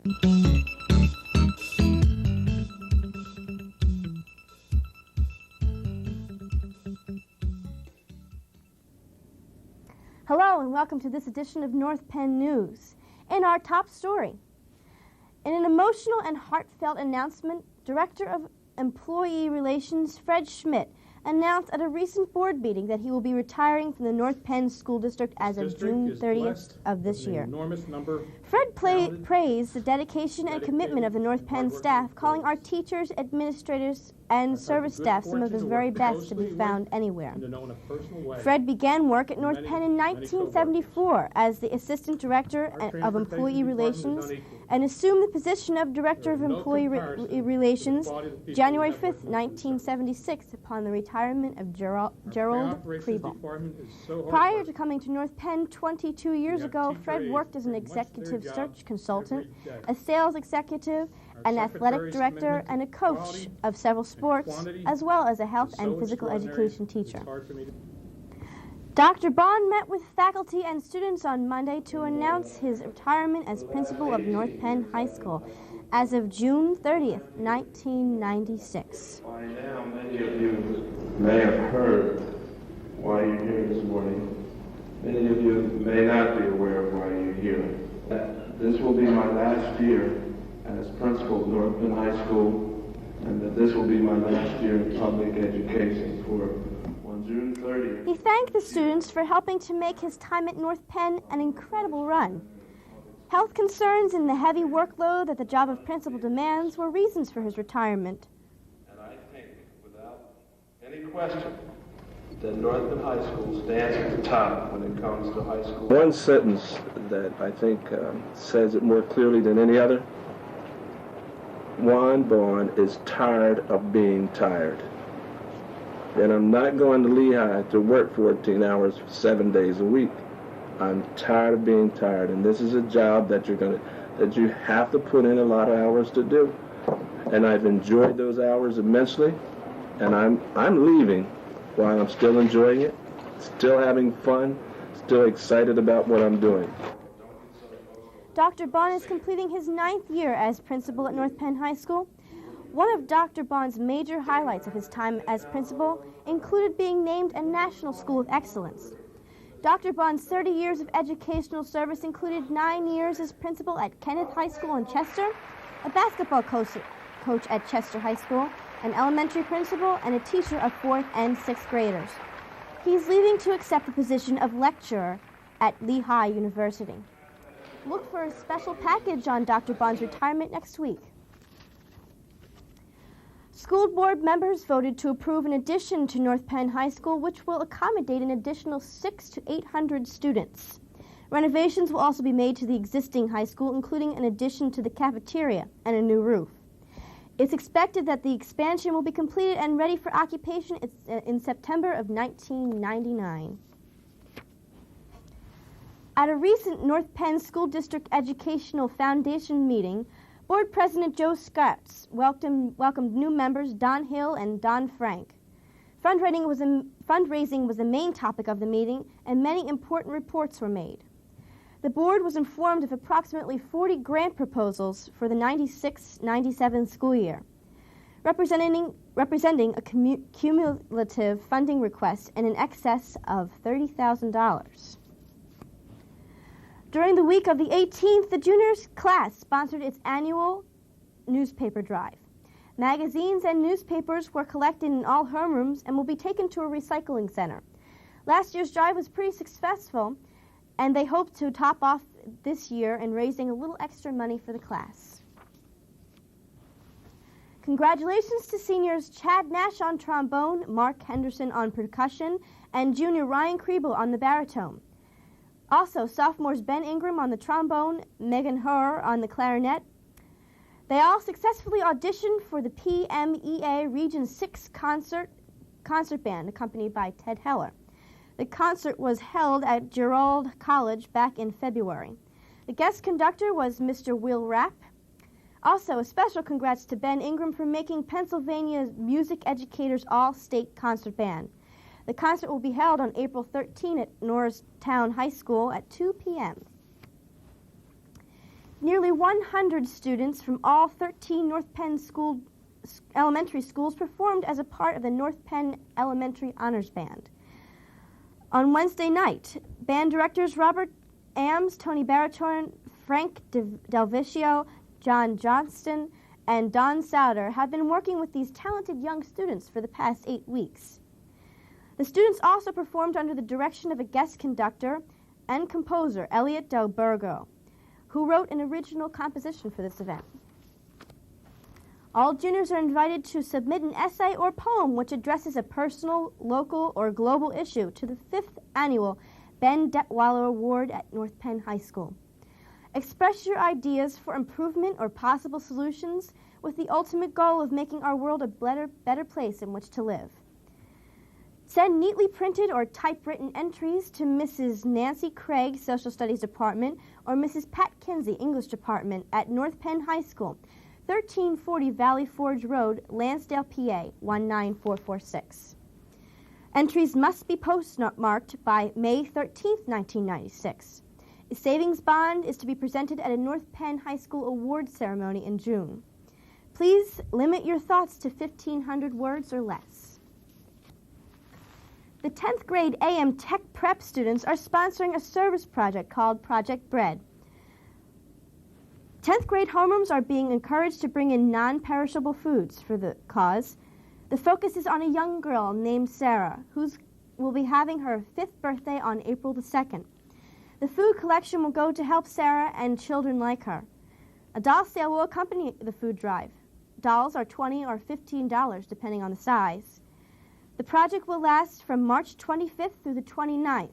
Hello and welcome to this edition of North Penn News. In our top story, in an emotional and heartfelt announcement, Director of Employee Relations Fred Schmidt announced at a recent board meeting that he will be retiring from the North Penn School District as of June 30th of this year. Fred praised the dedication and commitment of the North Penn staff, calling our teachers, administrators, and service staff some of the very best to be found anywhere. Fred began work at North Penn in 1974 as the Assistant Director of Employee Relations and assumed the position of Director of Employee Relations January 5th, 1976, upon the retirement of Gerald Kriebel. Prior to coming to North Penn 22 years ago, Fred worked as an executive search consultant, a sales executive, an athletic director, and a coach of several sports, as well as a health and physical education teacher. Dr. Bond met with faculty and students on Monday to announce his retirement as principal of North Penn High School as of June 30th, 1996. By now, many of you may have heard why you're here this morning. Many of you may not be aware of why you're here. This will be my last year as principal of North Penn High School, and that this will be my last year in public education on June 30th. He thanked the students for helping to make his time at North Penn an incredible run. Health concerns and the heavy workload that the job of principal demands were reasons for his retirement. And I think, without any question, that North Penn High School stands at the top when it comes to high school. One sentence that I think says it more clearly than any other. Juan Bond is tired of being tired. And I'm not going to Lehigh to work 14 hours, 7 days a week. I'm tired of being tired, and this is a job that you have to put in a lot of hours to do. And I've enjoyed those hours immensely, and I'm leaving while I'm still enjoying it, still having fun, still excited about what I'm doing. Dr. Bond is completing his 9th year as principal at North Penn High School. One of Dr. Bond's major highlights of his time as principal included being named a National School of Excellence. Dr. Bond's 30 years of educational service included 9 years as principal at Kenneth High School in Chester, a basketball coach at Chester High School, an elementary principal, and a teacher of 4th and 6th graders. He's leaving to accept the position of lecturer at Lehigh University. Look for a special package on Dr. Bond's retirement next week. School board members voted to approve an addition to North Penn High School, which will accommodate an additional 600 to 800 students. Renovations will also be made to the existing high school, including an addition to the cafeteria and a new roof. It's expected that the expansion will be completed and ready for occupation in September of 1999. At a recent North Penn School District Educational Foundation meeting, Board President Joe Scratz welcomed new members Don Hill and Don Frank. Fundraising was the main topic of the meeting, and many important reports were made. The board was informed of approximately 40 grant proposals for the 96-97 school year, representing a cumulative funding request in excess of $30,000. During the week of the 18th, the juniors class sponsored its annual newspaper drive. Magazines and newspapers were collected in all homerooms and will be taken to a recycling center. Last year's drive was pretty successful, and they hope to top off this year in raising a little extra money for the class. Congratulations to seniors Chad Nash on trombone, Mark Henderson on percussion, and junior Ryan Kriebel on the baritone. Also, sophomores Ben Ingram on the trombone, Megan Herr on the clarinet. They all successfully auditioned for the PMEA Region 6 concert band, accompanied by Ted Heller. The concert was held at Gerald College back in February. The guest conductor was Mr. Will Rapp. Also, a special congrats to Ben Ingram for making Pennsylvania's Music Educators All-State Concert Band. The concert will be held on April 13 at Norristown High School at 2 p.m. Nearly 100 students from all 13 North Penn elementary schools performed as a part of the North Penn Elementary Honors Band. On Wednesday night, band directors Robert Ames, Tony Baraton, Frank Delvicio, John Johnston, and Don Souter have been working with these talented young students for the past 8 weeks. The students also performed under the direction of a guest conductor and composer, Elliot Del Burgo, who wrote an original composition for this event. All juniors are invited to submit an essay or poem which addresses a personal, local, or global issue to the 5th annual Ben Detweiler Award at North Penn High School. Express your ideas for improvement or possible solutions with the ultimate goal of making our world a better place in which to live. Send neatly printed or typewritten entries to Mrs. Nancy Craig, Social Studies Department, or Mrs. Pat Kinsey, English Department, at North Penn High School, 1340 Valley Forge Road, Lansdale, PA, 19446. Entries must be postmarked by May 13, 1996. A savings bond is to be presented at a North Penn High School award ceremony in June. Please limit your thoughts to 1,500 words or less. The 10th grade AM Tech Prep students are sponsoring a service project called Project Bread. 10th grade homerooms are being encouraged to bring in non-perishable foods for the cause. The focus is on a young girl named Sarah, who will be having her 5th birthday on April the 2nd. The food collection will go to help Sarah and children like her. A doll sale will accompany the food drive. Dolls are $20 or $15 depending on the size. The project will last from March 25th through the 29th.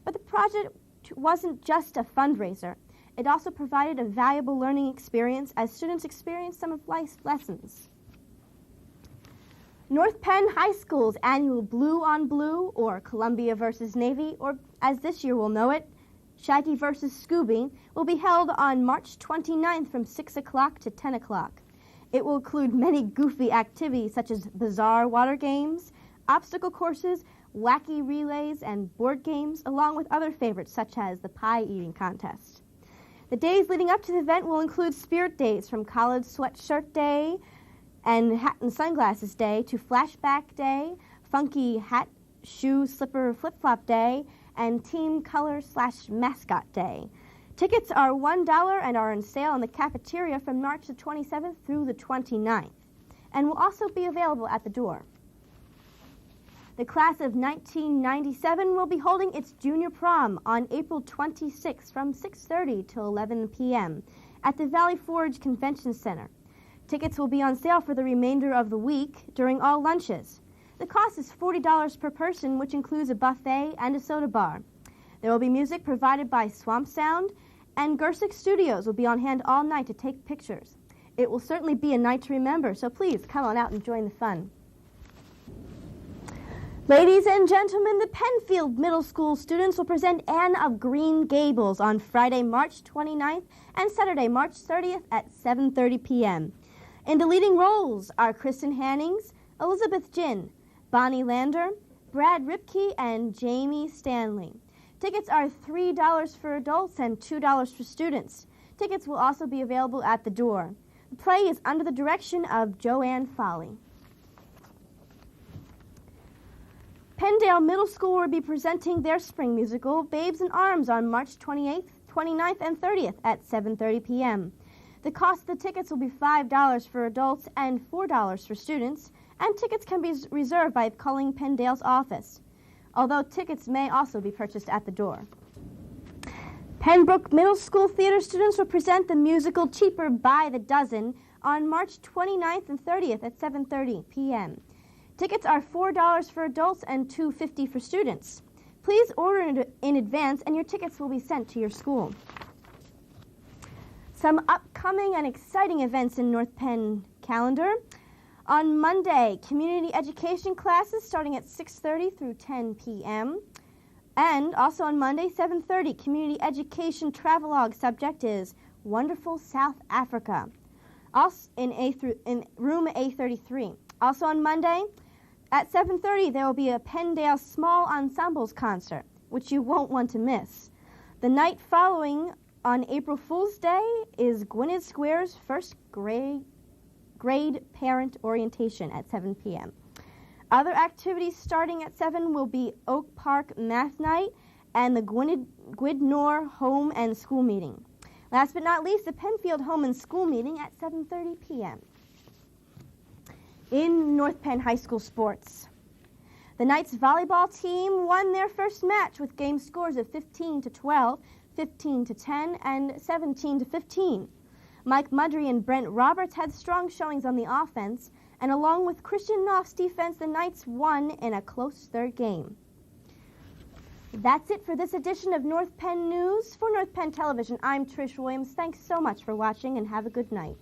But the project wasn't just a fundraiser. It also provided a valuable learning experience as students experienced some of life's lessons. North Penn High School's annual Blue on Blue, or Columbia versus Navy, or as this year will know it, Shaggy versus Scooby, will be held on March 29th from 6 o'clock to 10 o'clock. It will include many goofy activities such as bizarre water games, obstacle courses, wacky relays, and board games, along with other favorites such as the pie eating contest. The days leading up to the event will include spirit days from College Sweatshirt Day and Hat and Sunglasses Day to Flashback Day, Funky Hat, Shoe, Slipper, Flip-Flop Day, and Team Color/Mascot Day. Tickets are $1 and are on sale in the cafeteria from March the 27th through the 29th and will also be available at the door. The class of 1997 will be holding its junior prom on April 26th from 6:30 till 11 p.m. at the Valley Forge Convention Center. Tickets will be on sale for the remainder of the week during all lunches. The cost is $40 per person, which includes a buffet and a soda bar. There will be music provided by Swamp Sound, and Gersick Studios will be on hand all night to take pictures. It will certainly be a night to remember, so please come on out and join the fun. Ladies and gentlemen, the Penfield Middle School students will present Anne of Green Gables on Friday, March 29th and Saturday, March 30th at 7:30 p.m. In the leading roles are Kristen Hannings, Elizabeth Jin, Bonnie Lander, Brad Ripke, and Jamie Stanley. Tickets are $3 for adults and $2 for students. Tickets will also be available at the door. The play is under the direction of Joanne Foley. Penndale Middle School will be presenting their spring musical, Babes in Arms, on March 28th, 29th, and 30th at 7:30 p.m. The cost of the tickets will be $5 for adults and $4 for students, and tickets can be reserved by calling Penndale's office, although tickets may also be purchased at the door. Pembroke Middle School theater students will present the musical Cheaper by the Dozen on March 29th and 30th at 7:30 p.m. Tickets are $4 for adults and $2.50 for students. Please order in advance and your tickets will be sent to your school. Some upcoming and exciting events in North Penn calendar. On Monday, community education classes starting at 6:30 through 10 p.m. And also on Monday, 7:30, community education travelogue subject is Wonderful South Africa, also in room A33. Also on Monday, at 7:30, there will be a Penndale Small Ensembles concert, which you won't want to miss. The night following on April Fool's Day is Gwynedd Square's first grade parent orientation at 7 p.m. Other activities starting at 7 will be Oak Park Math Night and the Gwydnor Home and School Meeting. Last but not least, the Penfield Home and School Meeting at 7:30 p.m. In North Penn High School sports, the Knights volleyball team won their first match with game scores of 15-12, 15-10, and 17-15. Mike Mudry and Brent Roberts had strong showings on the offense, and along with Christian Knopf's defense, the Knights won in a close third game. That's it for this edition of North Penn News. For North Penn Television, I'm Trish Williams. Thanks so much for watching, and have a good night.